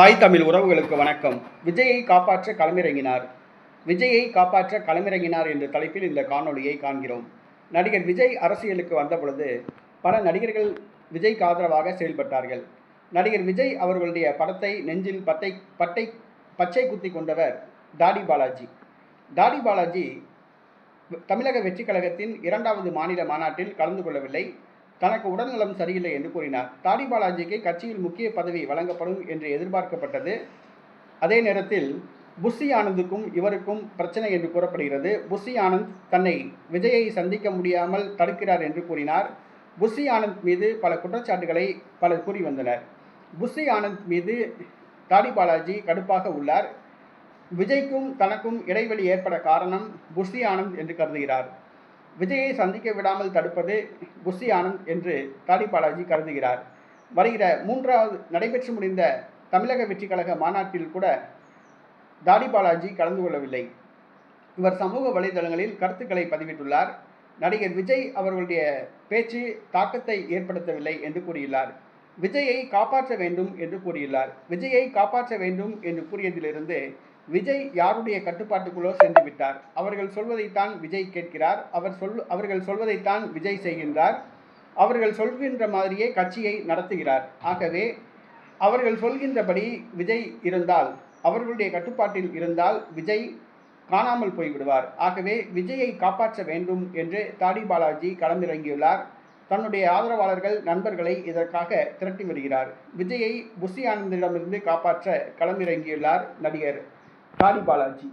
தாய் தமிழ் உறவுகளுக்கு வணக்கம். விஜயை காப்பாற்ற களமிறங்கினார். விஜயை காப்பாற்ற களமிறங்கினார் என்ற தலைப்பில் இந்த காணொளியை காண்கிறோம். நடிகர் விஜய் அரசியலுக்கு வந்தபொழுது பல நடிகர்கள் விஜய்க்கு ஆதரவாக செயல்பட்டார்கள். நடிகர் விஜய் அவர்களுடைய படத்தை நெஞ்சில் பச்சை குத்தி கொண்டவர் தாடி பாலாஜி. தாடி பாலாஜி தமிழக வெற்றி கழகத்தின் 2வது மாநில மாநாட்டில் கலந்து கொள்ளவில்லை. தனக்கு உடல்நலம் சரியில்லை என்று கூறினார். தாடி பாலாஜிக்கு கட்சியில் முக்கிய பதவி வழங்கப்படும் என்று எதிர்பார்க்கப்பட்டது. அதே நேரத்தில் புஷி ஆனந்துக்கும் இவருக்கும் பிரச்சனை என்று கூறப்படுகிறது. புஷி ஆனந்த் தன்னை விஜயை சந்திக்க முடியாமல் தடுக்கிறார் என்று கூறினார். புஷி ஆனந்த் மீது பல குற்றச்சாட்டுகளை பலர் கூறி வந்தனர். புஷி ஆனந்த் மீது தாடி பாலாஜி கடுப்பாக உள்ளார். விஜய்க்கும் தனக்கும் இடைவெளி ஏற்பட காரணம் புஷி ஆனந்த் என்று கருதுகிறார். விஜயை சந்திக்க விடாமல் தடுப்பது புஷி ஆனந்த் என்று தாடி பாலாஜி கருதுகிறார். வருகிற 3வது நடைபெற்று முடிந்த தமிழக வெற்றி கழக மாநாட்டில் கூட தாடி பாலாஜி கலந்து கொள்ளவில்லை. இவர் சமூக வலைதளங்களில் கருத்துக்களை பதிவிட்டுள்ளார். நடிகர் விஜய் அவர்களுடைய பேச்சு தாக்கத்தை ஏற்படுத்தவில்லை என்று கூறியுள்ளார். விஜயை காப்பாற்ற வேண்டும் என்று கூறியுள்ளார். விஜயை காப்பாற்ற வேண்டும் என்று கூறியதிலிருந்து விஜய் யாருடைய கட்டுப்பாட்டுக்குள்ளோ சென்று விட்டார். அவர்கள் சொல்வதைத்தான் விஜய் கேட்கிறார். அவர்கள் சொல்வதைத்தான் விஜய் செய்கின்றார். அவர்கள் சொல்கின்ற மாதிரியே கட்சியை நடத்துகிறார். ஆகவே அவர்கள் சொல்கின்றபடி விஜய் இருந்தால், அவர்களுடைய கட்டுப்பாட்டில் இருந்தால் விஜய் காணாமல் போய்விடுவார். ஆகவே விஜயை காப்பாற்ற வேண்டும் என்று தாடி பாலாஜி களமிறங்கியுள்ளார். தன்னுடைய ஆதரவாளர்கள் நண்பர்களை இதற்காக திரட்டி வருகிறார். விஜயை புஷி ஆனந்திடமிருந்து காப்பாற்ற களமிறங்கியுள்ளார் நடிகர் தாடி பாலாஜி.